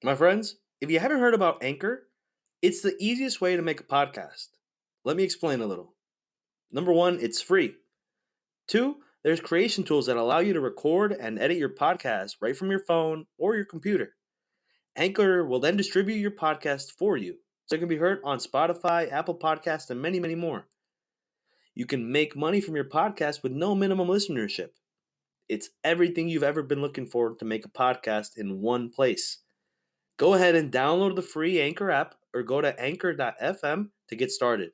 My friends, if you haven't heard about Anchor, it's the easiest way to make a podcast. Let me explain a little. Number one, it's free. Two, there's creation tools that allow you to record and edit your podcast right from your phone or your computer. Anchor will then distribute your podcast for you, so it can be heard on Spotify, Apple Podcasts, and many, many more. You can make money from your podcast with no minimum listenership. It's everything you've ever been looking for to make a podcast in one place. Go ahead and download the free Anchor app or go to anchor.fm to get started.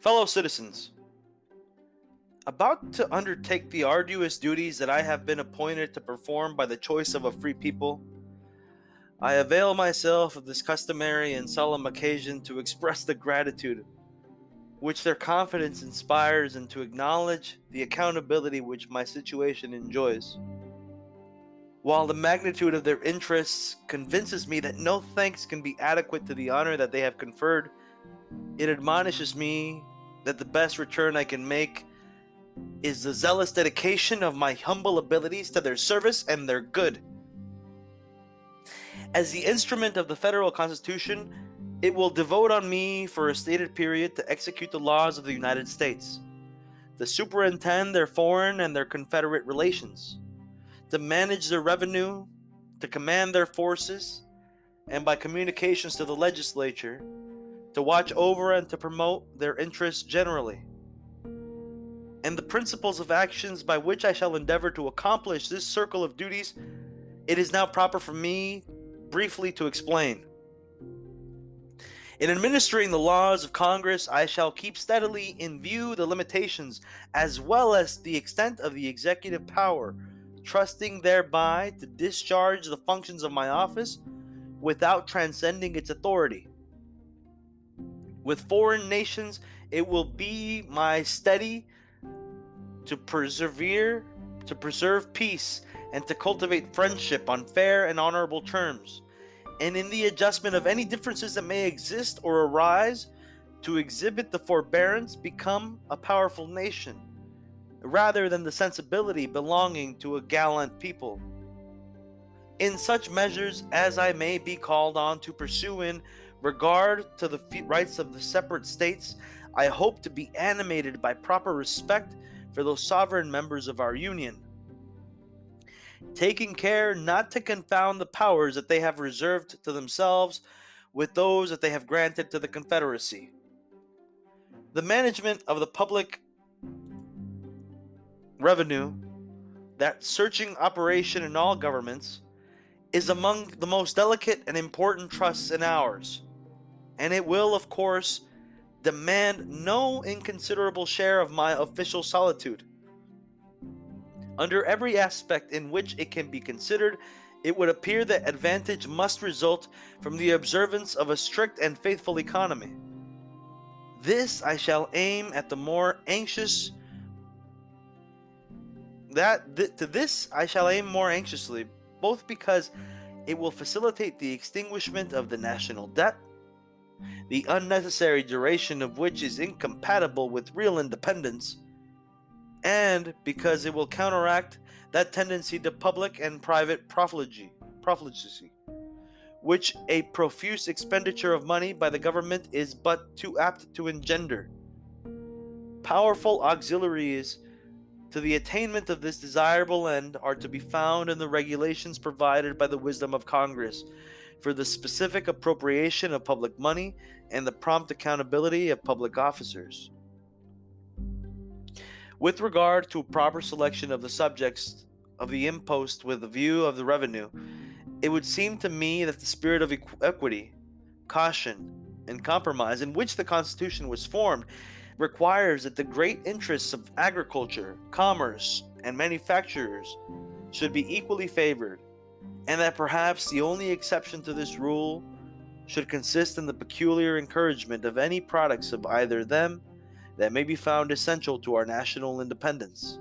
Fellow citizens, about to undertake the arduous duties that I have been appointed to perform by the choice of a free people, I avail myself of this customary and solemn occasion to express the gratitude which their confidence inspires and to acknowledge the accountability which my situation enjoys. While the magnitude of their interests convinces me that no thanks can be adequate to the honor that they have conferred, it admonishes me that the best return I can make is the zealous dedication of my humble abilities to their service and their good. As the instrument of the federal Constitution, it will devote on me for a stated period to execute the laws of the United States, to superintend their foreign and their Confederate relations, to manage their revenue, to command their forces, and by communications to the legislature, to watch over and to promote their interests generally. And the principles of actions by which I shall endeavor to accomplish this circle of duties, it is now proper for me briefly to explain. In administering the laws of Congress, I shall keep steadily in view the limitations as well as the extent of the executive power, trusting thereby to discharge the functions of my office without transcending its authority. With foreign nations, it will be my study to preserve peace and to cultivate friendship on fair and honorable terms, and in the adjustment of any differences that may exist or arise, to exhibit the forbearance become a powerful nation, rather than the sensibility belonging to a gallant people. In such measures as I may be called on to pursue in regard to the rights of the separate states, I hope to be animated by proper respect for those sovereign members of our Union, taking care not to confound the powers that they have reserved to themselves with those that they have granted to the Confederacy. The management of the public revenue, that searching operation in all governments, is among the most delicate and important trusts in ours, and it will, of course, demand no inconsiderable share of my official solitude. Under every aspect in which it can be considered, it would appear that advantage must result from the observance of a strict and faithful economy. This I shall aim at the more anxious to this I shall aim more anxiously, both because it will facilitate the extinguishment of the national debt, the unnecessary duration of which is incompatible with real independence, and because it will counteract that tendency to public and private profligacy, which a profuse expenditure of money by the government is but too apt to engender. Powerful auxiliaries to the attainment of this desirable end are to be found in the regulations provided by the wisdom of Congress for the specific appropriation of public money and the prompt accountability of public officers. With regard to a proper selection of the subjects of the impost with the view of the revenue, it would seem to me that the spirit of equity, caution, and compromise in which the Constitution was formed requires that the great interests of agriculture, commerce, and manufacturers should be equally favored, and that perhaps the only exception to this rule should consist in the peculiar encouragement of any products of either them that may be found essential to our national independence.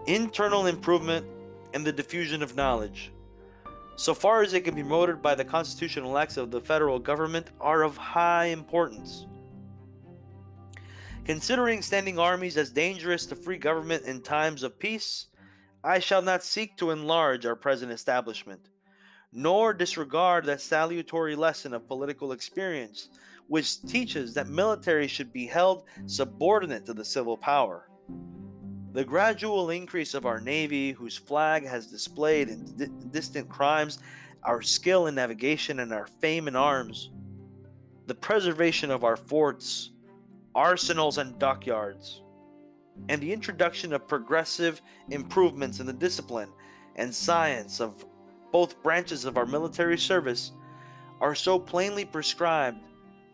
Internal improvement and the diffusion of knowledge, so far as it can be promoted by the constitutional acts of the federal government, are of high importance. Considering standing armies as dangerous to free government in times of peace, I shall not seek to enlarge our present establishment, nor disregard that salutary lesson of political experience which teaches that military should be held subordinate to the civil power. The gradual increase of our navy, whose flag has displayed in distant crimes our skill in navigation and our fame in arms, the preservation of our forts, arsenals, and dockyards, and the introduction of progressive improvements in the discipline and science of both branches of our military service are so plainly prescribed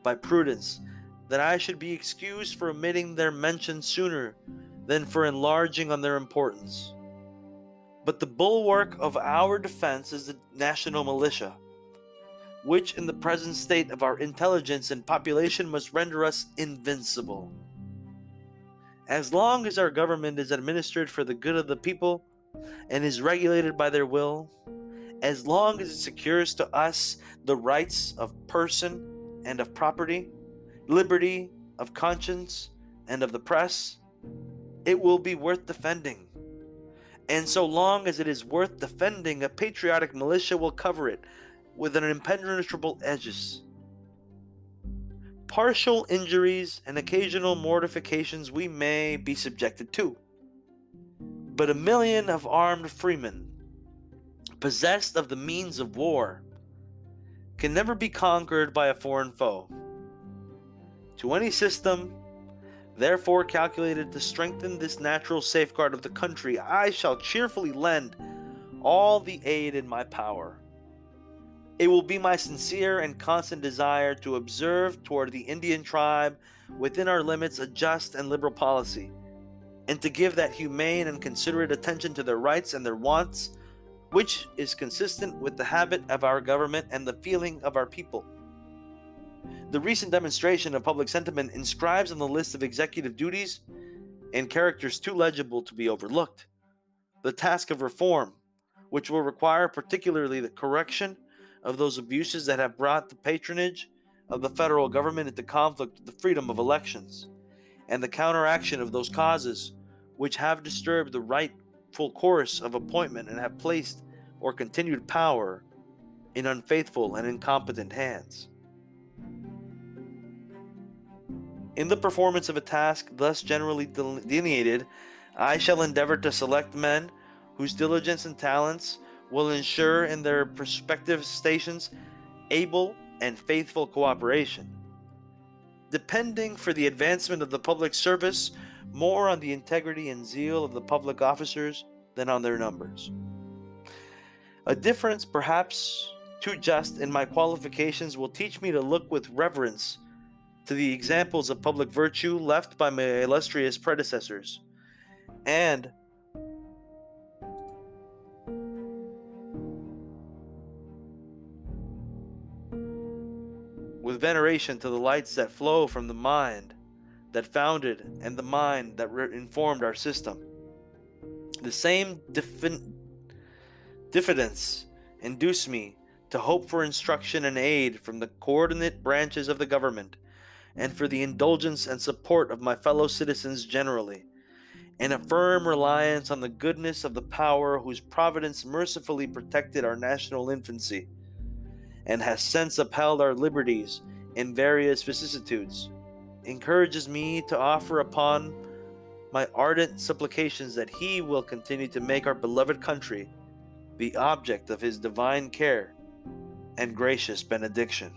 by prudence that I should be excused for omitting their mention sooner than for enlarging on their importance. But the bulwark of our defense is the national militia, which in the present state of our intelligence and population must render us invincible. As long as our government is administered for the good of the people and is regulated by their will, as long as it secures to us the rights of person and of property, liberty of conscience and of the press, it will be worth defending. And so long as it is worth defending, a patriotic militia will cover it with an impenetrable edges. Partial injuries and occasional mortifications we may be subjected to, but 1,000,000 of armed freemen, possessed of the means of war, can never be conquered by a foreign foe. To any system, therefore calculated to strengthen this natural safeguard of the country, I shall cheerfully lend all the aid in my power. It will be my sincere and constant desire to observe toward the Indian tribe within our limits a just and liberal policy, and to give that humane and considerate attention to their rights and their wants, which is consistent with the habit of our government and the feeling of our people. The recent demonstration of public sentiment inscribes on the list of executive duties, in characters too legible to be overlooked, the task of reform, which will require particularly the correction of those abuses that have brought the patronage of the federal government into conflict with the freedom of elections, and the counteraction of those causes which have disturbed the rightful course of appointment and have placed or continued power in unfaithful and incompetent hands. In the performance of a task thus generally delineated, I shall endeavor to select men whose diligence and talents will ensure in their respective stations able and faithful cooperation, depending for the advancement of the public service more on the integrity and zeal of the public officers than on their numbers. A difference perhaps too just in my qualifications will teach me to look with reverence to the examples of public virtue left by my illustrious predecessors, and with veneration to the lights that flow from the mind that founded and the mind that informed our system. The same diffidence induced me to hope for instruction and aid from the coordinate branches of the government, and for the indulgence and support of my fellow citizens generally, and a firm reliance on the goodness of the power whose providence mercifully protected our national infancy, and has since upheld our liberties in various vicissitudes, encourages me to offer upon my ardent supplications that He will continue to make our beloved country the object of His divine care and gracious benediction.